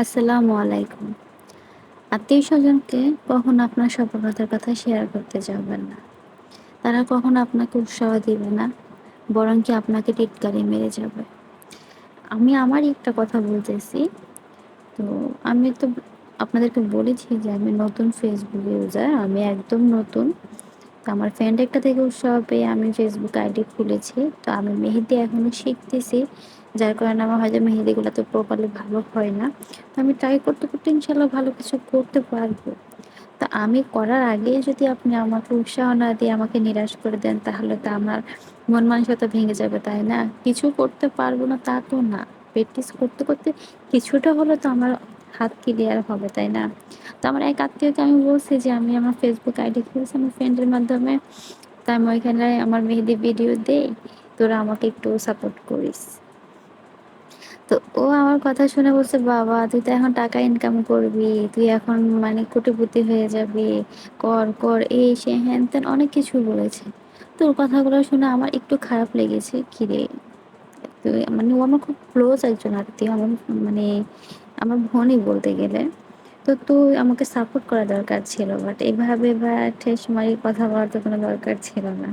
আসসালামু আলাইকুম। আত্মীয়স্বজনকে কখনো আপনার সফলতার কথা শেয়ার করতে যাবেন না। তারা কখনো আপনাকে উৎসাহ দিবে না, বরং কি আপনাকে টিটকারি মেরে যাবে। আমি আমারই একটা কথা বলতেছি। তো আমি তো আপনাদেরকে বলেছি যে আমি নতুন Facebook ইউজার। আমি একদম নতুন। তো আমার ফ্রেন্ড একটা থেকে উৎসাহ পেয়ে আমি Facebook আইডি খুলেছি। তো আমি মেহেদি এখনো শিখতেছি। যার কারণে আমার হয়তো মেহেদিগুলা তো প্রপারলি ভালো হয় না। তো আমি ট্রাই করতে, করতে ইনশাআল্লাহ ভালো কিছু করতে পারবো। তা আমি করার আগেই যদি আপনি আমাকে উৎসাহ না দিয়ে আমাকে নিরাশ করে দেন, তাহলে তো আমার মন মানসিকতা ভেঙে যাবে, তাই না? কিছু করতে পারবো না তা তো না। প্র্যাকটিস করতে, করতে কিছুটা হলেও তো আমার হাত ক্লিয়ার হবে, তাই না? তো আমার এক আত্মীয়কে আমি বলছি যে আমি আমার Facebook আইডি খুলেছি আমার ফ্রেন্ডের মাধ্যমে। তা আমি ওইখানে আমার মেহেদি ভিডিও দেই, তোরা আমাকে একটু সাপোর্ট করিস। তো ও আমার কথা শুনে বলছে, বাবা তুই তো এখন টাকা ইনকাম করবি, তুই এখন মানে কোটিপতি হয়ে যাবি, কর কর এই সে হ্যান ত্যান অনেক কিছু বলেছে। তো ওর কথাগুলো শুনে আমার একটু খারাপ লেগেছে। কিরে, তুই মানে ও আমার খুব ক্লোজ একজন আত্মীয়, আমার মানে আমার বোনই বলতে গেলে। তো তুই আমাকে সাপোর্ট করা দরকার ছিল, বাট এভাবে বা ঠেস মারি কথা বলার তো কোনো দরকার ছিল না।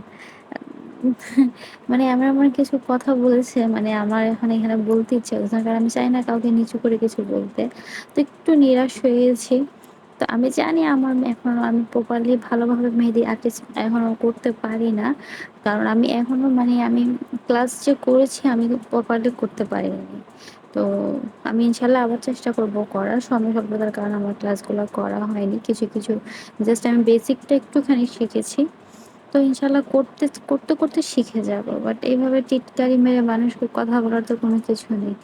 মানে এমন এমন কিছু কথা বলেছে, মানে আমার এখন এখানে বলতে ইচ্ছে করছে না, কারণ আমি চাই না কাউকে নিচু করে কিছু বলতে। তো একটু নিরাশ হয়ে গেছি। তো আমি জানি আমার এখনো আমি প্রপারলি ভালোভাবে মেহেদি আর্টিস্ট এখনো করতে পারি না, কারণ আমি এখনো মানে আমি ক্লাস যে করেছি আমি প্রপারলি করতে পারিনি। তো আমি ইনশাল্লাহ আবার চেষ্টা করব করার, সময় স্বল্পতার কারণে আমার ক্লাসগুলো করা হয়নি। কিছু কিছু জাস্ট আমি বেসিকটা একটুখানি শিখেছি। তো ইনশাল্লাহ করতে করতে করতে শিখে যাব, বাট এইভাবে টিটকারি মেরে মানুষকে কথা বলার তো কোনো কিছু নেই।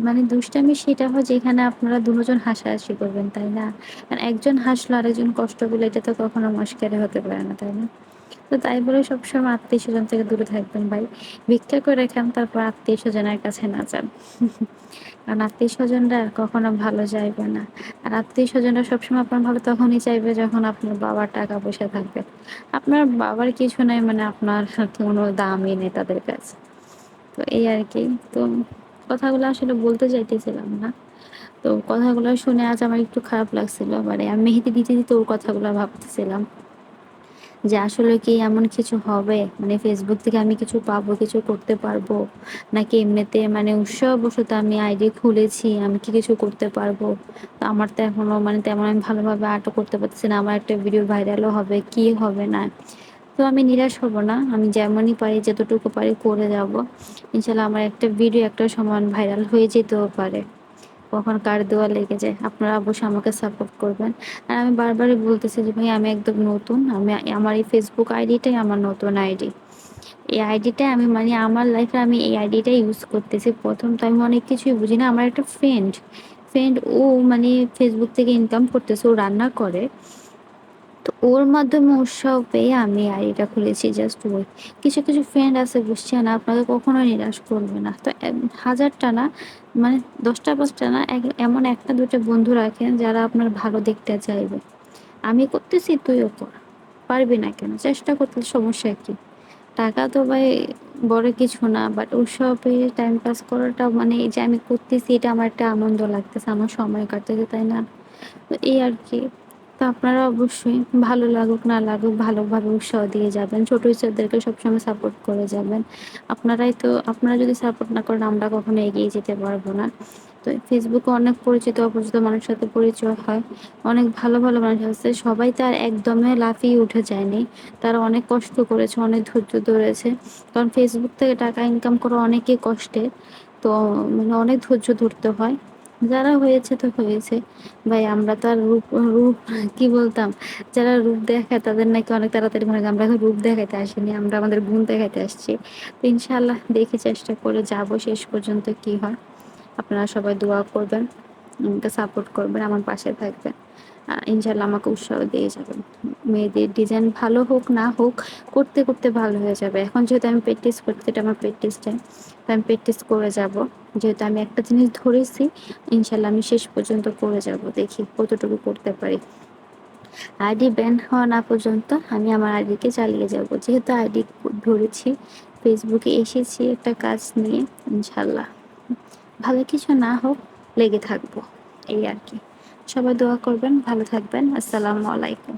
মানে দুষ্টামি সেটা হয় যেখানে আপনারা দুজন হাসাহাসি করবেন, তাই না? কারণ একজন হাসলো আরেকজন কষ্ট পেলে, এটা তো কখনো মস্কারি হতে পারে না, তাই না? তো তাই বলে সবসময় আত্মীয় স্বজন থেকে দূরে থাকবেন ভাই। ভিক্ষা করে খান, তারপর আত্মীয় স্বজনের কাছে না যান। কারণ আত্মীয় স্বজনরা কখনো ভালো চাইবে না। আর আত্মীয় স্বজনরা সবসময় আপনার ভালো তখনই চাইবে যখন আপনার বাবার টাকা পয়সা থাকবে। আপনার বাবার কিছু নাই মানে আপনার কোনো দামই নেই তাদের কাছে। তো এই আর কি। তো কথাগুলো আসলে বলতে চাইতেছিলাম না। তো কথাগুলো শুনে আজ আমার একটু খারাপ লাগছিল। মানে আমি মেহেদি দিতে, দিতে ওর কথাগুলো ভাবতেছিলাম। যে আসলে কি এমন কিছু হবে? মানে Facebook থেকে আমি কিছু পাবো, কিছু করতে পারবো? নাকি এমনিতে মানে উৎসাহবশত আমি আইডি খুলেছি, আমি কি কিছু করতে পারবো? তো আমার তো এখনো মানে তেমন আমি ভালোভাবে আর্টও করতে পারতেছি না। আমার একটা ভিডিও ভাইরালও হবে, কি হবে না। তো আমি নিরাশ হব না। আমি যেমনই পারি যতটুকু পারি করে যাবো। ইনশাআল্লাহ আমার একটা ভিডিও একটা সমান ভাইরাল হয়ে যেতেও পারে। কখন কার দোয়া লেগে যায়। আপনারা অবশ্যই আমাকে সাপোর্ট করবেন। আর আমি বারবারই বলতেছি যে ভাই আমি একদম নতুন। আমার এই Facebook আইডিটাই আমার নতুন আইডি। এই আইডিটাই আমি মানে আমার লাইফে আমি এই আইডিটাই ইউজ করতেছি। ১ম তো আমি অনেক কিছুই বুঝি না। আমার একটা ফ্রেন্ড ও মানে Facebook থেকে ইনকাম করতেছে। ও রান্না করে। তো ওর মাধ্যমে উৎসাহ পেয়ে আমি আইডিটা খুলেছি, জাস্ট ওই। কিছু, কিছু ফ্রেন্ড আছে বুঝছেন আপনাকে কখনোই নিরাশ করবে না। তো ১,০০০টা না মানে ১০টা ৫টা না এমন ১টা ২টা বন্ধু রাখেন যারা আপনার ভালো দিকটা চাইবে। আমি করতেছি তুইও কর। পারবি না কেন? চেষ্টা করতে সমস্যা কি? টাকা তো ভাই বড় কিছু না। বাট উৎসাহ পেয়ে টাইম পাস করাটা মানে এই যে আমি করতেছি এটা আমার একটা আনন্দ লাগতেছে। আমার সময় কাটতেছে, তাই না? তো এই আরকি। তো আপনারা অবশ্যই ভালো লাগুক না লাগুক ভালোভাবে উৎসাহ দিয়ে যাবেন। ছোট ইচ্ছাদেরকে সবসময় সাপোর্ট করে যাবেন। আপনারা যদি সাপোর্ট না করেন আমরা কখনো এগিয়ে যেতে পারবো না। তো Facebook এ অনেক পরিচিত অপরিচিত মানুষের সাথে পরিচয় হয়। অনেক ভালো, ভালো মানুষ আছে। সবাই তো আর একদমে লাফিয়ে উঠে যায়নি। তারা অনেক কষ্ট করেছে, অনেক ধৈর্য ধরেছে। কারণ Facebook থেকে টাকা ইনকাম করা অনেকই কষ্টের। তো মানে অনেক ধৈর্য ধরতে হয়। যারা হয়েছে তো হয়েছে। ভাই আমরা তো আর রূপ রূপ কি বলতাম? যারা রূপ দেখায় তাদের নাকি অনেক তাড়াতাড়ি মরে যায়। আমরা এখন রূপ দেখাইতে আসিনি। আমরা আমাদের গুণ দেখাইতে আসছি। তো ইনশাআল্লাহ দেখি চেষ্টা করে যাবো শেষ পর্যন্ত কি হয়। আপনারা সবাই দোয়া করবেন, আমাকে সাপোর্ট করবেন, আমার পাশে থাকবেন। ইনশাআল্লাহ আমাকে উৎসাহ দিয়ে যাবেন। মেয়েদের ডিজাইন ভালো হোক না হোক, করতে, করতে ভালো হয়ে যাবে। এখন যেহেতু আমি প্র্যাকটিস করছি, এটা আমার প্র্যাকটিস টাইম। তো আমি প্র্যাকটিস করে যাবো। যেহেতু আমি একটা জিনিস ধরেছি, ইনশাআল্লাহ আমি শেষ পর্যন্ত করে যাবো। দেখি কতটুকু করতে পারি। আইডি ব্যান হওয়া না পর্যন্ত আমি আমার আইডিকে চালিয়ে যাবো। যেহেতু আইডি ধরেছি, ফেসবুকে এসেছি একটা কাজ নিয়ে, ইনশাআল্লাহ ভালো কিছু না হোক লেগে থাকবো। এই আর কি। সবাই দোয়া করবেন, ভালো থাকবেন। আসসালামু আলাইকুম।